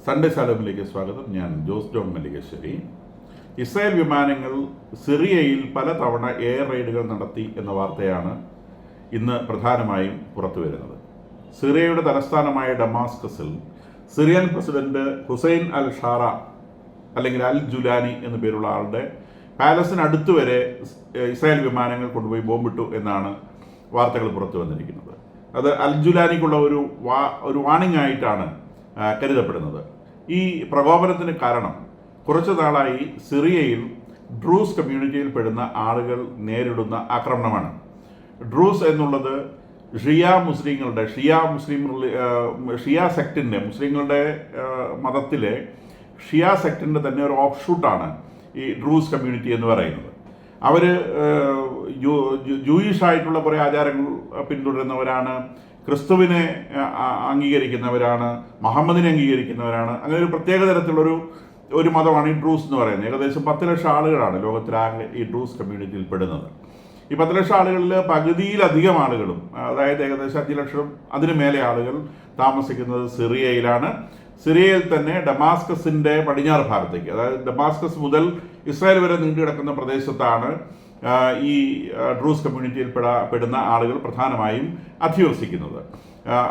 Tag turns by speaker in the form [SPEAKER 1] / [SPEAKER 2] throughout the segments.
[SPEAKER 1] Sunday ശാലോമിലേക്ക് സ്വാഗതം. ഞാൻ Jose John Mallikassery. Israel വിമാനങ്ങൾ സിറിയയിൽ പലതവണ എയർ റെയ്ഡുകൾ നടത്തി എന്ന വാർത്തയാണ് ഇന്ന് പ്രധാനമായും പുറത്തു വരുന്നത്. സിറിയയുടെ തലസ്ഥാനമായ ഡമാസ്കസിൽ സിറിയൻ പ്രസിഡന്റ് ഹുസൈൻ അൽ ഷാറ അല്ലെങ്കിൽ അൽ ജുലാനി എന്നു പേരുള്ള ആളുടെ പാലസിന് അടുത്തുവരെ ഇസ്രായേൽ വിമാനങ്ങൾ കൊണ്ടുപോയി ബോംബിട്ടു എന്നാണ് വാർത്തകൾ പുറത്തു വന്നിരിക്കുന്നത്. അത് അൽ ജുലാനിക്കുള്ള ഒരു വാണിംഗ് ആയിട്ടാണ് കരുതപ്പെടുന്നത്. ഈ പ്രകോപനത്തിന് കാരണം കുറച്ചു നാളായി സിറിയയിൽ ഡ്രൂസ് കമ്മ്യൂണിറ്റിയിൽ പെടുന്ന ആളുകൾ നേരിടുന്ന ആക്രമണമാണ്. ഡ്രൂസ് എന്നുള്ളത് ഷിയ സെക്റ്റിൻ്റെ മുസ്ലിങ്ങളുടെ മതത്തിലെ ഷിയ സെക്റ്റിൻ്റെ തന്നെ ഒരു ഓഫ് ഷൂട്ടാണ് ഈ ഡ്രൂസ് കമ്മ്യൂണിറ്റി എന്ന് പറയുന്നത്. അവർ ജൂയിഷ് ആയിട്ടുള്ള കുറേ ആചാരങ്ങൾ പിന്തുടരുന്നവരാണ്, ക്രിസ്തുവിനെ അംഗീകരിക്കുന്നവരാണ്, മുഹമ്മദിനെ അംഗീകരിക്കുന്നവരാണ്. അങ്ങനെ ഒരു പ്രത്യേക തരത്തിലുള്ളൊരു മതമാണ് ഈ ഡ്രൂസ് എന്ന് പറയുന്നത്. ഏകദേശം 10 ലക്ഷം ആളുകളാണ് ലോകത്തിലാകെ ഈ ഡ്രൂസ് കമ്മ്യൂണിറ്റിയിൽ പെടുന്നത്. ഈ 10 ലക്ഷം ആളുകളിൽ പകുതിയിലധികം ആളുകളും, അതായത് ഏകദേശം 5 ലക്ഷം അതിന് മേലെ ആളുകൾ താമസിക്കുന്നത് സിറിയയിലാണ്. സിറിയയിൽ തന്നെ ഡമാസ്കസിൻ്റെ പടിഞ്ഞാറ് ഭാഗത്തേക്ക്, അതായത് ഡമാസ്കസ് മുതൽ ഇസ്രായേൽ വരെ നീണ്ടു കിടക്കുന്ന പ്രദേശത്താണ് ഈ ഡ്രൂസ് കമ്മ്യൂണിറ്റിയിൽ പെടുന്ന ആളുകൾ പ്രധാനമായും അധിവസിക്കുന്നത്.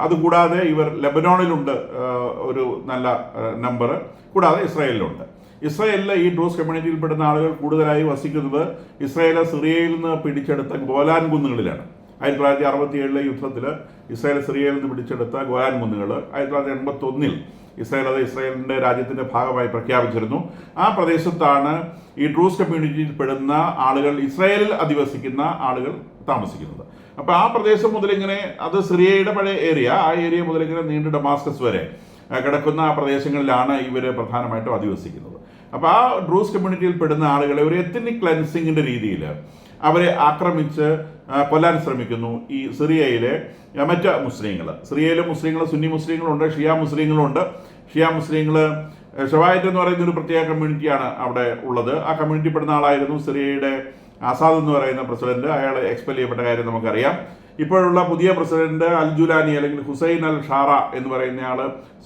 [SPEAKER 1] അതുകൂടാതെ ഇവർ ലെബനോണിലുണ്ട് ഒരു നല്ല നമ്പർ, കൂടാതെ ഇസ്രായേലിലുണ്ട്. ഇസ്രായേലിലെ ഈ ഡ്രൂസ് കമ്മ്യൂണിറ്റിയിൽ പെടുന്ന ആളുകൾ കൂടുതലായി വസിക്കുന്നത് ഇസ്രായേൽ സിറിയയിൽ നിന്ന് പിടിച്ചെടുത്ത ഗോലാൻ കുന്നുകളിലാണ്. 1967 യുദ്ധത്തിൽ ഇസ്രായേൽ സിറിയയിൽ നിന്ന് പിടിച്ചെടുത്ത ഗോലാൻ കുന്നുകൾ 1981 ഇസ്രായേലിൻ്റെ രാജ്യത്തിൻ്റെ ഭാഗമായി പ്രഖ്യാപിച്ചിരുന്നു. ആ പ്രദേശത്താണ് ഈ ഡ്രൂസ് കമ്മ്യൂണിറ്റിയിൽ പെടുന്ന ആളുകൾ, ഇസ്രായേലിൽ അധിവസിക്കുന്ന ആളുകൾ താമസിക്കുന്നത്. അപ്പോൾ ആ പ്രദേശം മുതലിങ്ങനെ, അത് സിറിയയുടെ പഴയ ഏരിയ, ആ ഏരിയ മുതലിങ്ങനെ നീണ്ട് ഡമാസ്കസ് വരെ കിടക്കുന്ന ആ പ്രദേശങ്ങളിലാണ് ഇവർ പ്രധാനമായിട്ടും അധിവസിക്കുന്നത്. അപ്പോൾ ആ ഡ്രൂസ് കമ്മ്യൂണിറ്റിയിൽ പെടുന്ന ആളുകളെ ഒരു എത്നിക് ക്ലെൻസിങ്ങിൻ്റെ രീതിയിൽ അവരെ ആക്രമിച്ച് കൊല്ലാൻ ശ്രമിക്കുന്നു ഈ സിറിയയിലെ മറ്റ് മുസ്ലിങ്ങൾ. സിറിയയിലെ മുസ്ലിങ്ങൾ, സുന്നി മുസ്ലിങ്ങളുണ്ട്, ഷിയ മുസ്ലിങ്ങളുണ്ട്. ഷിയ മുസ്ലിങ്ങൾ ഷവായറ്റ് എന്ന് പറയുന്ന ഒരു പ്രത്യേക കമ്മ്യൂണിറ്റിയാണ് അവിടെ ഉള്ളത്. ആ കമ്മ്യൂണിറ്റി പെടുന്ന ആളായിരുന്നു സിറിയയുടെ ആസാദ് എന്ന് പറയുന്ന പ്രസിഡന്റ്. അയാൾ എക്സ്പെൽ ചെയ്യപ്പെട്ട കാര്യം നമുക്കറിയാം. ഇപ്പോഴുള്ള പുതിയ പ്രസിഡന്റ് അൽ ജുലാനി അല്ലെങ്കിൽ ഹുസൈൻ അൽ ഷാറ എന്ന് പറയുന്നയാൾ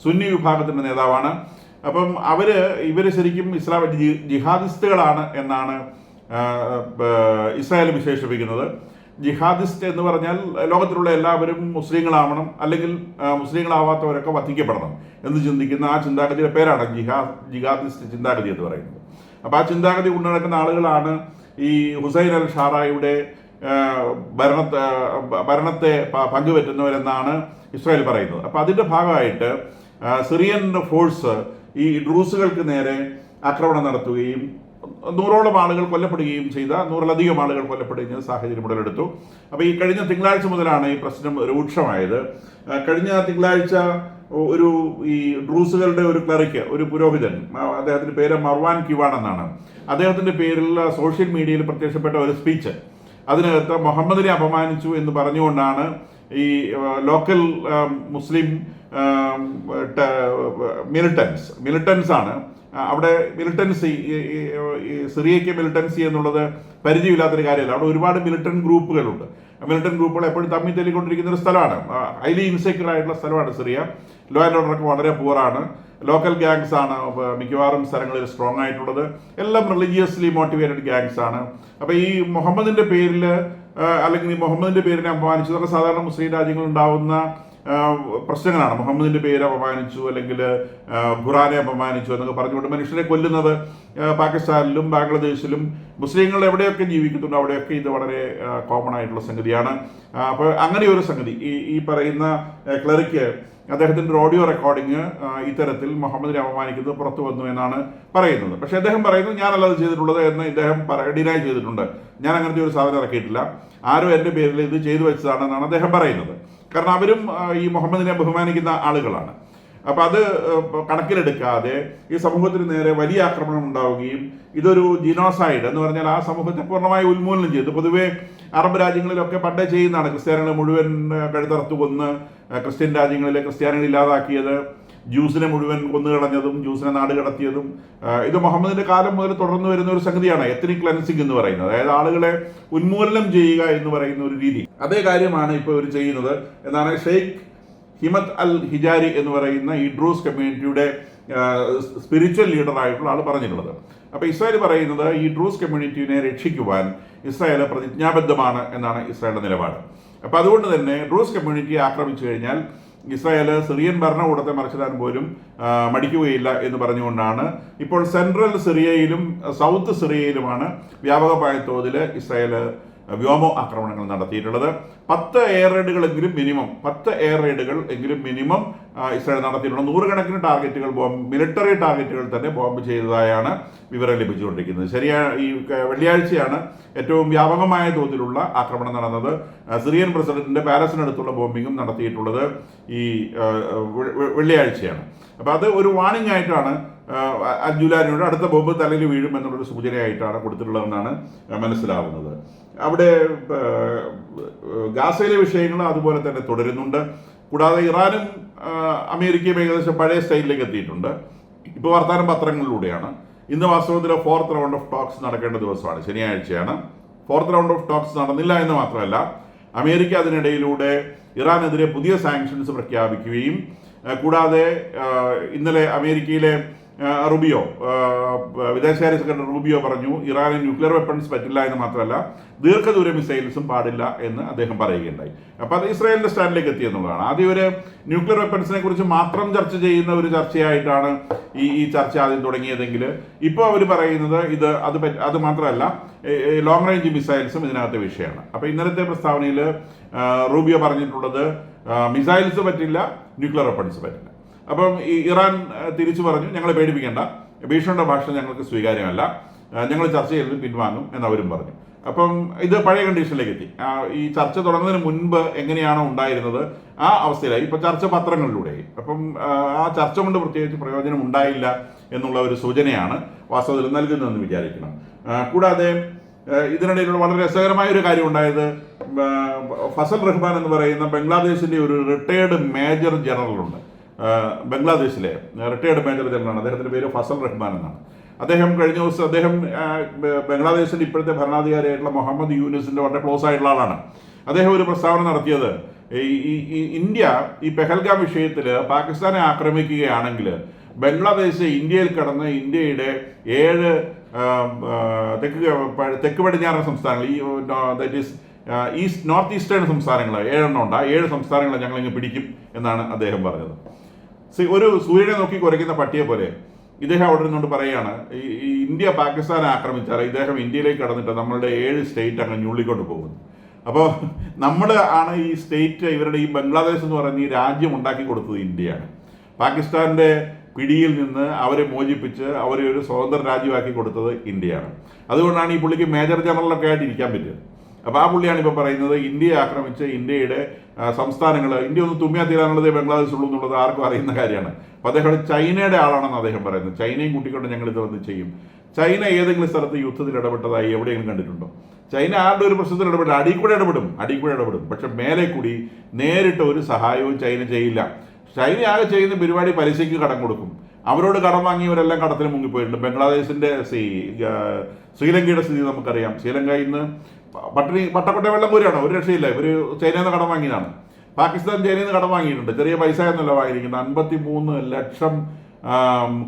[SPEAKER 1] സുന്നി വിഭാഗത്തിൻ്റെ നേതാവാണ്. അപ്പം ഇവർ ശരിക്കും ഇസ്ലാമിക് ജിഹാദിസ്റ്റുകളാണ് എന്നാണ് ഇസ്രായേൽ വിശേഷിപ്പിക്കുന്നത്. ജിഹാദിസ്റ്റ് എന്ന് പറഞ്ഞാൽ ലോകത്തിലുള്ള എല്ലാവരും മുസ്ലിങ്ങളാവണം, അല്ലെങ്കിൽ മുസ്ലിങ്ങളാവാത്തവരൊക്കെ വധിക്കപ്പെടണം എന്ന് ചിന്തിക്കുന്ന ആ ചിന്താഗതിയുടെ പേരാണ് ജിഹാദിസ്റ്റ് ചിന്താഗതി എന്ന് പറയുന്നത്. അപ്പോൾ ആ ചിന്താഗതി കൊണ്ടു നടക്കുന്ന ആളുകളാണ് ഈ ഹുസൈൻ അൽ ഷാറയുടെ ഭരണത്തെ പങ്കുപറ്റുന്നവരെന്നാണ് ഇസ്രായേൽ പറയുന്നത്. അപ്പോൾ അതിൻ്റെ ഭാഗമായിട്ട് സിറിയൻ ഫോഴ്സ് ഈ ഡ്രൂസുകൾക്ക് നേരെ ആക്രമണം നടത്തുകയും 100ഓളം ആളുകൾ കൊല്ലപ്പെടുകയും ചെയ്ത, 100ലധികം ആളുകൾ കൊല്ലപ്പെടുകയും സാഹചര്യം ഉടലെടുത്തു. അപ്പോൾ ഈ കഴിഞ്ഞ തിങ്കളാഴ്ച മുതലാണ് ഈ പ്രശ്നം രൂക്ഷമായത്. കഴിഞ്ഞ തിങ്കളാഴ്ച ഈ ഡ്രൂസുകളുടെ ഒരു ക്ലറിക്ക്, ഒരു പുരോഹിതൻ, അദ്ദേഹത്തിൻ്റെ പേര് മർവാൻ കിവാൺ എന്നാണ്, അദ്ദേഹത്തിൻ്റെ പേരിൽ സോഷ്യൽ മീഡിയയിൽ പ്രത്യക്ഷപ്പെട്ട ഒരു സ്പീച്ച്, അതിനകത്ത് മുഹമ്മദിനെ അപമാനിച്ചു എന്ന് പറഞ്ഞുകൊണ്ടാണ് ഈ ലോക്കൽ മുസ്ലിം മിലിറ്റൻസ് ആണ് അവിടെ മിലിറ്റൻസി, സിറിയയ്ക്ക് മിലിറ്റൻസി എന്നുള്ളത് പരിചയമില്ലാത്തൊരു കാര്യമല്ല. അവിടെ ഒരുപാട് മിലിറ്റന്റ് ഗ്രൂപ്പുകളുണ്ട്. മിലിറ്റന്റ് ഗ്രൂപ്പുകൾ എപ്പോഴും തമ്മിൽ തല്ലിക്കൊണ്ടിരിക്കുന്ന ഒരു സ്ഥലമാണ്. ഹൈലി ഇൻസെക്യൂർ ആയിട്ടുള്ള സ്ഥലമാണ് സിറിയ. ലോ ആൻഡ് ഓർഡറൊക്കെ വളരെ പുവറാണ്. ലോക്കൽ ഗ്യാങ്സ് ആണ് മിക്കവാറും സ്ഥലങ്ങളിൽ സ്ട്രോങ് ആയിട്ടുള്ളത്. എല്ലാം റിലീജിയസ്ലി മോട്ടിവേറ്റഡ് ഗ്യാങ്സ് ആണ്. അപ്പോൾ ഈ മുഹമ്മദിൻ്റെ പേരിൽ അല്ലെങ്കിൽ ഈ മുഹമ്മദിൻ്റെ പേരിനെ അപമാനിച്ചതൊക്കെ സാധാരണ മുസ്ലിം രാജ്യങ്ങളിൽ ഉണ്ടാവുന്ന പ്രശ്നങ്ങളാണ്. മുഹമ്മദിൻ്റെ പേര് അപമാനിച്ചു, അല്ലെങ്കിൽ ഖുറാനെ അപമാനിച്ചു എന്നൊക്കെ പറഞ്ഞുകൊണ്ട് മനുഷ്യരെ കൊല്ലുന്നത് പാകിസ്ഥാനിലും ബാംഗ്ലാദേശിലും മുസ്ലിങ്ങൾ എവിടെയൊക്കെ ജീവിക്കുന്നുണ്ടോ അവിടെയൊക്കെ ഇത് വളരെ കോമൺ ആയിട്ടുള്ള സംഗതിയാണ്. അപ്പോൾ അങ്ങനെ ഒരു സംഗതി ഈ പറയുന്ന ക്ലറിക്ക് അദ്ദേഹത്തിൻ്റെ ഒരു ഓഡിയോ റെക്കോർഡിങ് ഇത്തരത്തിൽ മുഹമ്മദിനെ അപമാനിക്കുന്നത് പുറത്തു വന്നു എന്നാണ് പറയുന്നത്. പക്ഷേ അദ്ദേഹം പറയുന്നത് ഞാനല്ലത് ചെയ്തിട്ടുള്ളത് എന്ന് ഇദ്ദേഹം ഡിനൈ ചെയ്തിട്ടുണ്ട്. ഞാൻ അങ്ങനത്തെ ഒരു സാധനം ഇറക്കിയിട്ടില്ല, ആരോ എൻ്റെ പേരിൽ ഇത് ചെയ്തു വെച്ചതാണെന്നാണ് അദ്ദേഹം പറയുന്നത്. കാരണം അവരും ഈ മുഹമ്മദിനെ ബഹുമാനിക്കുന്ന ആളുകളാണ്. അപ്പം അത് കണക്കിലെടുക്കാതെ ഈ സമൂഹത്തിന് നേരെ വലിയ ആക്രമണം ഉണ്ടാവുകയും ഇതൊരു ജിനോസൈഡ് എന്ന് പറഞ്ഞാൽ ആ സമൂഹത്തെ പൂർണ്ണമായി ഉന്മൂലനം ചെയ്തു. പൊതുവെ അറബ് രാജ്യങ്ങളിലൊക്കെ പണ്ടേ ചെയ്യുന്നതാണ്. ക്രിസ്ത്യാനികളെ മുഴുവൻ കഴുത്തറുത്ത് കൊന്ന് ക്രിസ്ത്യൻ രാജ്യങ്ങളിലെ ക്രിസ്ത്യാനികൾ ഇല്ലാതാക്കിയത്, ജ്യൂസിനെ മുഴുവൻ കൊന്നുകളഞ്ഞതും ജ്യൂസിനെ നാട് കടത്തിയതും ഇത് മുഹമ്മദിന്റെ കാലം മുതൽ തുടർന്നു വരുന്ന ഒരു സംഗതിയാണ് എത്നിക് ക്ലെൻസിങ് എന്ന് പറയുന്നത്. അതായത് ആളുകളെ ഉന്മൂലനം ചെയ്യുക എന്ന് പറയുന്ന ഒരു രീതി. അതേ കാര്യമാണ് ഇപ്പോൾ ഇവർ ചെയ്യുന്നത് എന്നാണ് ഷെയ്ഖ് ഹിമത്ത് അൽ ഹിജാരി എന്ന് പറയുന്ന ഈ ഡ്രൂസ് കമ്മ്യൂണിറ്റിയുടെ സ്പിരിച്വൽ ലീഡറായിട്ടുള്ള ആൾ പറഞ്ഞിട്ടുള്ളത്. അപ്പോൾ ഇസ്രായേൽ പറയുന്നത് ഈ ഡ്രൂസ് കമ്മ്യൂണിറ്റിനെ രക്ഷിക്കുവാൻ ഇസ്രായേൽ പ്രതിജ്ഞാബദ്ധമാണ് എന്നാണ് ഇസ്രായേലിന്റെ നിലപാട്. അപ്പോൾ അതുകൊണ്ട് തന്നെ ഡ്രൂസ് കമ്മ്യൂണിറ്റിയെ ആക്രമിച്ചു കഴിഞ്ഞാൽ ഇസ്രായേൽ സിറിയൻ ഭരണകൂടത്തെ മറിച്ചിടാൻ പോലും മടിക്കുകയില്ല എന്ന് പറഞ്ഞുകൊണ്ടാണ് ഇപ്പോൾ സെൻട്രൽ സിറിയയിലും സൗത്ത് സിറിയയിലുമാണ് വ്യാപകമായ തോതിൽ ഇസ്രായേൽ വ്യോമ ആക്രമണങ്ങൾ നടത്തിയിട്ടുള്ളത്. 10 എയർ റെയ്ഡുകൾ എങ്കിലും മിനിമം ഇസ്രായേൽ നടത്തിയിട്ടുള്ള 100 കണക്കിന് ടാർഗറ്റുകൾ മിലിറ്ററി ടാർഗറ്റുകൾ തന്നെ ബോംബ് ചെയ്തതായാണ് വിവരം ലഭിച്ചുകൊണ്ടിരിക്കുന്നത്. ഈ വെള്ളിയാഴ്ചയാണ് ഏറ്റവും വ്യാപകമായ തോതിലുള്ള ആക്രമണം നടന്നത്. സിറിയൻ പ്രസിഡന്റിന്റെ പാലസിനടുത്തുള്ള ബോംബിങ്ങും നടത്തിയിട്ടുള്ളത് ഈ വെള്ളിയാഴ്ചയാണ്. അപ്പോൾ അത് ഒരു വാണിംഗ് ആയിട്ടാണ് അൽ-ജുലാനിയുടെ അടുത്ത ബോംബ് തലയിൽ വീഴും എന്നുള്ളൊരു സൂചനയായിട്ടാണ് കൊടുത്തിട്ടുള്ളതെന്നാണ് മനസ്സിലാവുന്നത്. അവിടെ ഗാസയിലെ വിഷയങ്ങൾ അതുപോലെ തന്നെ തുടരുന്നുണ്ട്. കൂടാതെ ഇറാനും അമേരിക്കയും ഏകദേശം പഴയ സ്റ്റൈലിലേക്ക് എത്തിയിട്ടുണ്ട്. ഇപ്പോൾ വർത്തമാനം പത്രങ്ങളിലൂടെയാണ്. ഇന്ന് വാസ്തവത്തിൽ 4th റൗണ്ട് ഓഫ് ടോക്സ് നടക്കേണ്ട ദിവസമാണ്, ശനിയാഴ്ചയാണ്. 4th റൗണ്ട് ഓഫ് ടോക്സ് നടന്നില്ല എന്ന് മാത്രമല്ല, അമേരിക്ക അതിനിടയിലൂടെ ഇറാനെതിരെ പുതിയ സാങ്ഷൻസ് പ്രഖ്യാപിക്കുകയും കൂടാതെ ഇന്നലെ അമേരിക്കയിലെ റുബിയോ, വിദേശകാര്യ സെക്രട്ടറി റുബിയോ പറഞ്ഞു ഇറാന് ന്യൂക്ലിയർ വെപ്പൺസ് പറ്റില്ല എന്ന് മാത്രമല്ല ദീർഘദൂര മിസൈൽസും പാടില്ല എന്ന് അദ്ദേഹം പറയുകയുണ്ടായി. അപ്പോൾ അത് ഇസ്രായേലിന്റെ സ്റ്റാൻഡിലേക്ക് എത്തിയെന്നുള്ളതാണ്. ആദ്യം ഒരു ന്യൂക്ലിയർ വെപ്പൺസിനെ കുറിച്ച് മാത്രം ചർച്ച ചെയ്യുന്ന ഒരു ചർച്ചയായിട്ടാണ് ഈ ചർച്ച ആദ്യം തുടങ്ങിയതെങ്കിൽ ഇപ്പോൾ അവർ പറയുന്നത് അത് മാത്രമല്ല ലോങ് റേഞ്ച് മിസൈൽസും ഇതിനകത്തെ വിഷയമാണ്. അപ്പോൾ ഇന്നലത്തെ പ്രസ്താവനയിൽ റൂബിയോ പറഞ്ഞിട്ടുള്ളത് മിസൈൽസ് പറ്റില്ല, ന്യൂക്ലിയർ വെപ്പൺസ് പറ്റില്ല. അപ്പം ഈ ഇറാൻ തിരിച്ചു പറഞ്ഞു ഞങ്ങളെ പേടിപ്പിക്കേണ്ട, ഭീഷണിയുടെ ഭാഷ ഞങ്ങൾക്ക് സ്വീകാര്യമല്ല, ഞങ്ങൾ ചർച്ച ചെയ്തത് പിൻവാങ്ങും എന്നവരും പറഞ്ഞു. അപ്പം ഇത് പഴയ കണ്ടീഷനിലേക്ക് എത്തി. ഈ ചർച്ച തുടങ്ങുന്നതിന് മുൻപ് എങ്ങനെയാണോ ഉണ്ടായിരുന്നത് ആ അവസ്ഥയിലായി. ഇപ്പം ചർച്ച പത്രങ്ങളിലൂടെ. അപ്പം ആ ചർച്ച കൊണ്ട് പ്രത്യേകിച്ച് പ്രയോജനം ഉണ്ടായില്ല എന്നുള്ള ഒരു സൂചനയാണ് വാസ്തവത്തിൽ നൽകുന്നതെന്ന് വിചാരിക്കണം. കൂടാതെ ഇതിനിടയിലുള്ള വളരെ രസകരമായ ഒരു കാര്യം ഉണ്ടായത്, ഫസൽ റഹ്മാൻ എന്ന് പറയുന്ന ബംഗ്ലാദേശിന്റെ ഒരു റിട്ടയേർഡ് മേജർ ജനറലുണ്ട്. ബംഗ്ലാദേശിലെ റിട്ടയേർഡ് മേജർ ജനറലാണ്. അദ്ദേഹത്തിന്റെ പേര് ഫസൽ റഹ്മാൻ എന്നാണ്. അദ്ദേഹം കഴിഞ്ഞ ദിവസം ബംഗ്ലാദേശിന്റെ ഇപ്പോഴത്തെ ഭരണാധികാരിയായിട്ടുള്ള മുഹമ്മദ് യൂനുസിന്റെ വളരെ ക്ലോസ് ആയിട്ടുള്ള ആളാണ്. അദ്ദേഹം ഒരു പ്രസ്താവന നടത്തിയത്, ഈ ഇന്ത്യ ഈ പെഹൽഗാം വിഷയത്തിൽ പാകിസ്ഥാനെ ആക്രമിക്കുകയാണെങ്കിൽ ബംഗ്ലാദേശ് ഇന്ത്യയിൽ കടന്ന് ഇന്ത്യയുടെ 7 തെക്ക് പടിഞ്ഞാറൻ സംസ്ഥാനങ്ങൾ, ദാറ്റ് ഈസ് നോർത്ത് ഈസ്റ്റേൺ സംസ്ഥാനങ്ങൾ 7 ഉണ്ട്. 7 സംസ്ഥാനങ്ങളെ ഞങ്ങളിങ്ങ് പിടിക്കും എന്നാണ് അദ്ദേഹം പറഞ്ഞത്. ഒരു സൂര്യനെ നോക്കി കുരയ്ക്കുന്ന പട്ടിയെ പോലെ ഇദ്ദേഹം അവിടെ നിന്നുകൊണ്ട് പറയുകയാണ്, ഈ ഇന്ത്യ പാകിസ്ഥാനെ ആക്രമിച്ചാൽ ഇദ്ദേഹം ഇന്ത്യയിലേക്ക് കടന്നിട്ട് നമ്മളുടെ 7 സ്റ്റേറ്റ് അങ്ങ് ഞുള്ളിക്കൊണ്ട് പോകുന്നു. അപ്പോൾ നമ്മൾ ആണ് ഈ സ്റ്റേറ്റ്, ഇവരുടെ ഈ ബംഗ്ലാദേശ് എന്ന് പറയുന്ന ഈ രാജ്യം ഉണ്ടാക്കി കൊടുത്തത് ഇന്ത്യയാണ്. പാകിസ്ഥാന്റെ പിടിയിൽ നിന്ന് അവരെ മോചിപ്പിച്ച് അവരെ ഒരു സ്വതന്ത്ര രാജ്യമാക്കി കൊടുത്തത് ഇന്ത്യയാണ്. അതുകൊണ്ടാണ് ഈ പുള്ളിക്ക് മേജർ ജനറലൊക്കെ ആയിട്ട് ഇരിക്കാൻ പറ്റിയത്. അപ്പോൾ ആ പുള്ളിയാണ് ഇപ്പോൾ പറയുന്നത് ഇന്ത്യയെ ആക്രമിച്ച് ഇന്ത്യയുടെ സംസ്ഥാനങ്ങൾ, ഇന്ത്യ ഒന്ന് തുമ്മിയാൽ തീരാനുള്ളതേ ബംഗ്ലാദേശ് ഉള്ളൂ എന്നുള്ളത് ആർക്കും അറിയുന്ന കാര്യമാണ്. അപ്പോൾ അദ്ദേഹം ചൈനയുടെ ആളാണെന്ന് അദ്ദേഹം പറയുന്നത്. ചൈനയും കൂട്ടിക്കൊണ്ട് ഞങ്ങൾ ഇത് വന്ന് ചെയ്യും. ചൈന ഏതെങ്കിലും സ്ഥലത്ത് യുദ്ധത്തിൽ ഇടപെട്ടതായി എവിടെയെങ്കിലും കണ്ടിട്ടുണ്ടോ? ചൈന ആരുടെ ഒരു പ്രശ്നത്തിൽ ഇടപെടും, അടിയിൽ കൂടെ ഇടപെടും. പക്ഷെ മേലെ കൂടി നേരിട്ട് ഒരു സഹായവും ചൈന ചെയ്യില്ല. ചൈന ആകെ ചെയ്യുന്ന പരിപാടി പലിശയ്ക്ക് കടം കൊടുക്കും. അവരോട് കടം വാങ്ങിയവരെല്ലാം കടത്തിൽ മുങ്ങിപ്പോയിട്ടുണ്ട്. ബംഗ്ലാദേശിന്റെ ശ്രീലങ്കയുടെ സ്ഥിതി നമുക്കറിയാം. ശ്രീലങ്ക ഇന്ന് പട്ടക്കൊട്ട വെള്ളം കോരിയാണ്, ഒരു രക്ഷയില്ല. ഇവർ ചൈനയിൽ നിന്ന് കടം വാങ്ങിയതാണ്. പാകിസ്ഥാൻ ചൈനയിൽ നിന്ന് കടം വാങ്ങിയിട്ടുണ്ട്. ചെറിയ പൈസ എന്നല്ല വാങ്ങിയിരിക്കുന്നത്. 53 ലക്ഷം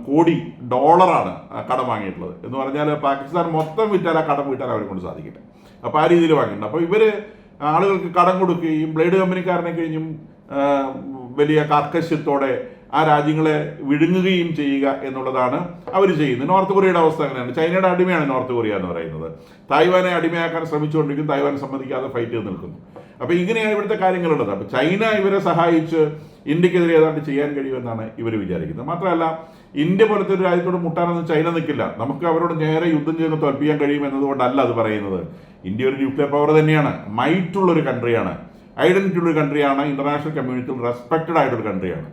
[SPEAKER 1] കോടി ഡോളറാണ് കടം വാങ്ങിയിട്ടുള്ളത്. എന്ന് പറഞ്ഞാൽ പാകിസ്ഥാൻ മൊത്തം വിറ്റാൽ ആ കടം വീട്ടാൻ അവരെ കൊണ്ട് സാധിക്കില്ല. അപ്പോൾ ആ രീതിയിൽ വാങ്ങിയിട്ടുണ്ട്. അപ്പോൾ ഇവർ ആളുകൾക്ക് കടം കൊടുക്കുകയും ബ്ലേഡ് കമ്പനിക്കാരനെ കഴിഞ്ഞും വലിയ കാർക്കശ്യത്തോടെ ആ രാജ്യങ്ങളെ വിഴുങ്ങുകയും ചെയ്യുക എന്നുള്ളതാണ് അവർ ചെയ്യുന്നത്. നോർത്ത് കൊറിയയുടെ അവസ്ഥ അങ്ങനെയാണ്. ചൈനയുടെ അടിമയാണ് നോർത്ത് കൊറിയ എന്ന് പറയുന്നത്. തായ്വാനെ അടിമയാക്കാൻ ശ്രമിച്ചുകൊണ്ടിരിക്കും, തായ്വാൻ സമ്മതിക്കാതെ ഫൈറ്റ് ചെയ്ത് നിൽക്കുന്നു. അപ്പോൾ ഇങ്ങനെയാണ് ഇവിടുത്തെ കാര്യങ്ങളുള്ളത്. അപ്പോൾ ചൈന ഇവരെ സഹായിച്ച് ഇന്ത്യക്കെതിരെ ഏതാണ്ട് ചെയ്യാൻ കഴിയുമെന്നാണ് ഇവർ വിചാരിക്കുന്നത്. മാത്രമല്ല ഇന്ത്യ പോലത്തെ ഒരു രാജ്യത്തോട് മുട്ടാനൊന്നും ചൈന നിൽക്കില്ല. നമുക്ക് അവരോട് നേരെ യുദ്ധം ചെയ്ത് തോൽപ്പിക്കാൻ കഴിയും എന്നതുകൊണ്ടല്ല അത് പറയുന്നത്. ഇന്ത്യ ഒരു ന്യൂക്ലിയർ പവർ തന്നെയാണ്, മൈറ്റുള്ളൊരു കൺട്രിയാണ്, ഐഡന്റിറ്റി ഉള്ളൊരു കൺട്രിയാണ്, ഇന്റർനാഷണൽ കമ്മ്യൂണിറ്റിയിൽ റെസ്പെക്റ്റഡ് ആയിട്ടൊരു കൺട്രിയാണ്.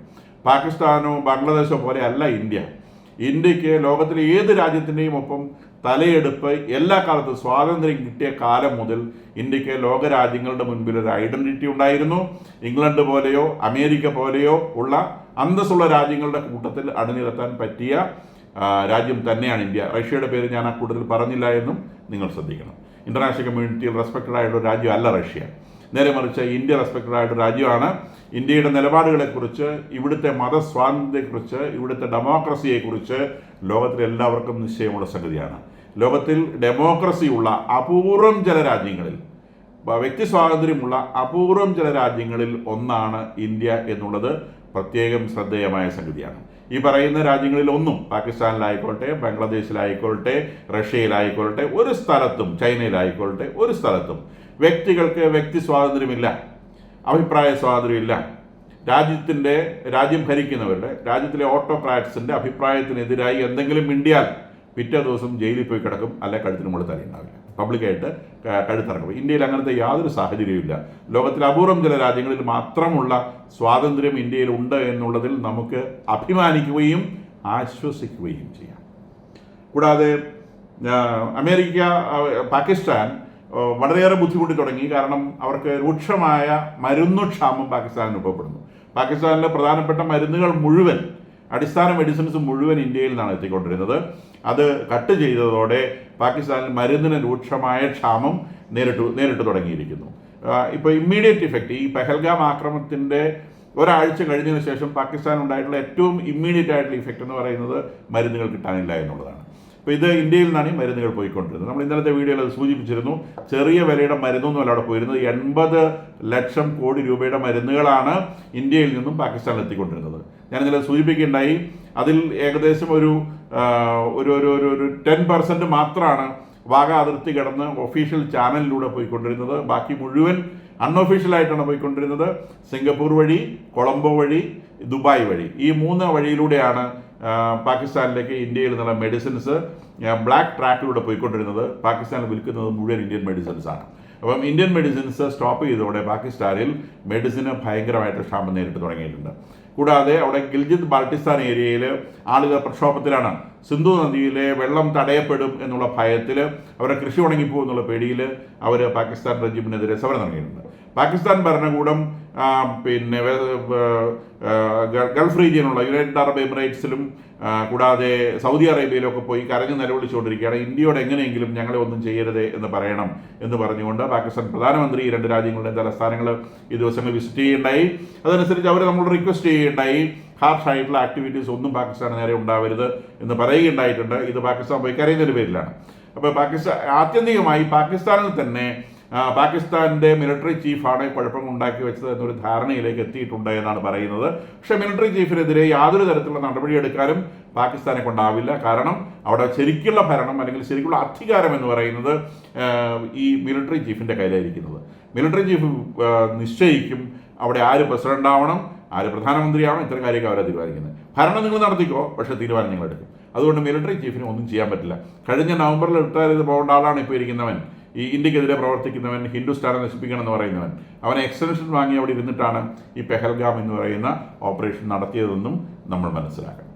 [SPEAKER 1] പാകിസ്ഥാനോ ബംഗ്ലാദേശോ പോലെ അല്ല ഇന്ത്യ. ഇന്ത്യക്ക് ലോകത്തിലെ ഏത് രാജ്യത്തിൻ്റെയും ഒപ്പം തലയെടുപ്പ് എല്ലാ കാലത്തും സ്വാതന്ത്ര്യം കിട്ടിയ കാലം മുതൽ ഇന്ത്യക്ക് ലോകരാജ്യങ്ങളുടെ മുൻപിൽ ഒരു ഐഡന്റിറ്റി ഉണ്ടായിരുന്നു. ഇംഗ്ലണ്ട് പോലെയോ അമേരിക്ക പോലെയോ ഉള്ള അന്തസ്സുള്ള രാജ്യങ്ങളുടെ കൂട്ടത്തിൽ അണിനിരത്താൻ പറ്റിയ രാജ്യം തന്നെയാണ് ഇന്ത്യ. റഷ്യയുടെ പേര് ഞാൻ ആ കൂട്ടത്തിൽ പറഞ്ഞില്ല എന്നും നിങ്ങൾ ശ്രദ്ധിക്കണം. ഇന്റർനാഷണൽ കമ്മ്യൂണിറ്റിയിൽ റെസ്പെക്റ്റഡ് ആയിട്ടുള്ള രാജ്യമല്ല റഷ്യ. നേരെ മറിച്ച് ഇന്ത്യ റെസ്പെക്റ്റഡ് ആയിട്ട് രാജ്യമാണ്. ഇന്ത്യയുടെ നിലപാടുകളെക്കുറിച്ച്, ഇവിടുത്തെ മതസ്വാതന്ത്ര്യത്തെക്കുറിച്ച്, ഇവിടുത്തെ ഡെമോക്രസിയെക്കുറിച്ച് ലോകത്തിലെ എല്ലാവർക്കും നിശ്ചയമുള്ള സംഗതിയാണ്. ലോകത്തിൽ ഡെമോക്രസിയുള്ള അപൂർവം ചില രാജ്യങ്ങളിൽ, വ്യക്തി സ്വാതന്ത്ര്യമുള്ള അപൂർവം ചില രാജ്യങ്ങളിൽ ഒന്നാണ് ഇന്ത്യ എന്നുള്ളത് പ്രത്യേകം ശ്രദ്ധേയമായ സംഗതിയാണ്. ഈ പറയുന്ന രാജ്യങ്ങളിൽ ഒന്നും, പാകിസ്ഥാനിലായിക്കോട്ടെ, ബംഗ്ലാദേശിലായിക്കോട്ടെ, റഷ്യയിലായിക്കോട്ടെ, ഒരു സ്ഥലത്തും, ചൈനയിലായിക്കോട്ടെ, ഒരു സ്ഥലത്തും വ്യക്തികൾക്ക് വ്യക്തി സ്വാതന്ത്ര്യമില്ല, അഭിപ്രായ സ്വാതന്ത്ര്യമില്ല. രാജ്യം ഭരിക്കുന്നവരുടെ, രാജ്യത്തിലെ ഓട്ടോക്രാറ്റ്സിൻ്റെ അഭിപ്രായത്തിനെതിരായി എന്തെങ്കിലും മിണ്ടിയാൽ പിറ്റേ ദിവസം ജയിലിൽ പോയി കിടക്കും, അല്ലെ കഴുത്തിന് മുകളിൽ തലയുണ്ടാവില്ല, പബ്ലിക്കായിട്ട് കഴുത്തിറക്കും. ഇന്ത്യയിൽ അങ്ങനത്തെ യാതൊരു സാഹചര്യവുമില്ല. ലോകത്തിലെ അപൂർവം ചില രാജ്യങ്ങളിൽ മാത്രമുള്ള സ്വാതന്ത്ര്യം ഇന്ത്യയിൽ ഉണ്ട് എന്നുള്ളതിൽ നമുക്ക് അഭിമാനിക്കുകയും ആശ്വസിക്കുകയും ചെയ്യാം. കൂടാതെ അമേരിക്ക, പാകിസ്ഥാൻ വളരെയേറെ ബുദ്ധിമുട്ടി തുടങ്ങി. കാരണം അവർക്ക് രൂക്ഷമായ മരുന്നുക്ഷാമം പാകിസ്ഥാനിൽ അനുഭവപ്പെടുന്നു. പാകിസ്ഥാനിലെ പ്രധാനപ്പെട്ട മരുന്നുകൾ മുഴുവൻ, അടിസ്ഥാന മെഡിസിൻസ് മുഴുവൻ ഇന്ത്യയിൽ നിന്നാണ് എത്തിക്കൊണ്ടിരുന്നത്. അത് കട്ട് ചെയ്തതോടെ പാകിസ്ഥാനിൽ മരുന്നിന് രൂക്ഷമായ ക്ഷാമം നേരിട്ട് തുടങ്ങിയിരിക്കുന്നു. ഇപ്പോൾ ഇമ്മീഡിയറ്റ് ഇഫക്റ്റ്, ഈ പെഹൽഗാം ആക്രമണത്തിൻ്റെ ഒരാഴ്ച കഴിഞ്ഞതിന് ശേഷം പാകിസ്ഥാൻ ഉണ്ടായിട്ടുള്ള ഏറ്റവും ഇമ്മീഡിയറ്റ് ആയിട്ടുള്ള ഇഫക്റ്റ് എന്ന് പറയുന്നത് മരുന്നുകൾ കിട്ടാനില്ല എന്നുള്ളതാണ്. അപ്പോൾ ഇത് ഇന്ത്യയിൽ നിന്നാണ് ഈ മരുന്നുകൾ പോയിക്കൊണ്ടിരുന്നത്. നമ്മൾ ഇന്നലത്തെ വീഡിയോയിൽ അത് സൂചിപ്പിച്ചിരുന്നു. ചെറിയ വിലയുടെ മരുന്നൊന്നുമല്ല അവിടെ പോയിരുന്നത്. 80 ലക്ഷം കോടി രൂപയുടെ മരുന്നുകളാണ് ഇന്ത്യയിൽ നിന്നും പാകിസ്ഥാനിൽ എത്തിക്കൊണ്ടിരുന്നത്. ഞാനിന്നലെ സൂചിപ്പിക്കുകയുണ്ടായി. അതിൽ ഏകദേശം ഒരു 10% മാത്രമാണ് വാഗ അതിർത്തി കടന്ന് ഒഫീഷ്യൽ ചാനലിലൂടെ പോയിക്കൊണ്ടിരുന്നത്. ബാക്കി മുഴുവൻ അൺഒഫീഷ്യലായിട്ടാണ് പോയിക്കൊണ്ടിരുന്നത്. സിംഗപ്പൂർ വഴി, കൊളംബോ വഴി, ദുബായ് വഴി, ഈ 3 വഴിയിലൂടെയാണ് പാകിസ്ഥാനിലേക്ക് ഇന്ത്യയിൽ നിന്നുള്ള മെഡിസിൻസ് ബ്ലാക്ക് ട്രാക്കിലൂടെ പോയിക്കൊണ്ടിരുന്നത്. പാകിസ്ഥാനിൽ വിൽക്കുന്നത് മുഴുവൻ ഇന്ത്യൻ മെഡിസിൻസാണ്. അപ്പം ഇന്ത്യൻ മെഡിസിൻസ് സ്റ്റോപ്പ് ചെയ്തതോടെ പാകിസ്ഥാനിൽ മെഡിസിന് ഭയങ്കരമായിട്ട് ക്ഷാമം നേരിട്ട് തുടങ്ങിയിട്ടുണ്ട്. കൂടാതെ അവിടെ ഗിൽജിത് ബാൾട്ടിസ്ഥാൻ ഏരിയയിൽ ആളുകൾ പ്രക്ഷോഭത്തിലാണ്. സിന്ധു നദിയിലെ വെള്ളം തടയപ്പെടും എന്നുള്ള ഭയത്തിൽ, അവരുടെ കൃഷി ഉണങ്ങിപ്പോകും എന്നുള്ള പേടിയിൽ അവർ പാകിസ്ഥാൻ റെജിമിനെതിരെ സമരം തുടങ്ങിയിട്ടുണ്ട്. പാകിസ്ഥാൻ ഭരണകൂടം പിന്നെ ഗൾഫ് റീജിയനുള്ള യുണൈറ്റഡ് അറബ് എമിറേറ്റ്സിലും കൂടാതെ സൗദി അറേബ്യയിലൊക്കെ പോയി കരഞ്ഞ് നിലവിളിച്ചുകൊണ്ടിരിക്കുകയാണ്. ഇന്ത്യയോട് എങ്ങനെയെങ്കിലും ഞങ്ങളെ ഒന്നും ചെയ്യരുതേ എന്ന് പറയണം എന്ന് പറഞ്ഞുകൊണ്ട് പാകിസ്ഥാൻ പ്രധാനമന്ത്രി ഈ 2 രാജ്യങ്ങളുടെയും തലസ്ഥാനങ്ങൾ ഈ ദിവസങ്ങൾ വിസിറ്റ് ചെയ്യുകയുണ്ടായി. അതനുസരിച്ച് അവർ നമ്മളോട് റിക്വസ്റ്റ് ചെയ്യുകയുണ്ടായി, ഹാർഷ് ആയിട്ടുള്ള ആക്ടിവിറ്റീസ് ഒന്നും പാകിസ്ഥാന് നേരെ ഉണ്ടാവരുത് എന്ന് പറയുകയുണ്ടായിട്ടുണ്ട്. ഇത് പാകിസ്ഥാൻ പോയി കരയുന്നതിന് പേരിലാണ്. അപ്പോൾ ആത്യന്തികമായി പാകിസ്ഥാനിൽ തന്നെ പാകിസ്ഥാൻ്റെ മിലിറ്ററി ചീഫാണ് കുഴപ്പം ഉണ്ടാക്കി വെച്ചത് എന്നൊരു ധാരണയിലേക്ക് എത്തിയിട്ടുണ്ട് എന്നാണ് പറയുന്നത്. പക്ഷേ മിലിറ്ററി ചീഫിനെതിരെ യാതൊരു തരത്തിലുള്ള നടപടിയെടുക്കാനും പാകിസ്ഥാനെ കൊണ്ടാവില്ല. കാരണം അവിടെ ശരിക്കുള്ള ഭരണം, അല്ലെങ്കിൽ ശരിക്കുള്ള അധികാരം എന്ന് പറയുന്നത് ഈ മിലിറ്ററി ചീഫിൻ്റെ കയ്യിലായിരിക്കുന്നത്. മിലിറ്ററി ചീഫ് നിശ്ചയിക്കും അവിടെ ആര് പ്രസിഡന്റ് ആവണം, ആര് പ്രധാനമന്ത്രിയാവണം, ഇത്തരം കാര്യമൊക്കെ അവരെ തീരുമാനിക്കുന്നത്. ഭരണം നിങ്ങൾ നടത്തിക്കോ, പക്ഷേ തീരുമാനം നിങ്ങൾ എടുക്കും. അതുകൊണ്ട് മിലിറ്ററി ചീഫിന് ഒന്നും ചെയ്യാൻ പറ്റില്ല. കഴിഞ്ഞ നവംബറിൽ റിട്ടയർ ചെയ്ത് പോകേണ്ട ആളാണ് ഇപ്പോൾ ഇരിക്കുന്നവൻ, ഈ ഇന്ത്യക്കെതിരെ പ്രവർത്തിക്കുന്നവൻ, ഹിന്ദുസ്ഥാനെ നശിപ്പിക്കണം എന്ന് പറയുന്നവൻ. അവനെ എക്സ്റ്റൻഷൻ വാങ്ങി അവിടെ ഇരുന്നിട്ടാണ് ഈ പെഹൽഗാം എന്ന് പറയുന്ന ഓപ്പറേഷൻ നടത്തിയതെന്നും നമ്മൾ മനസ്സിലാക്കണം.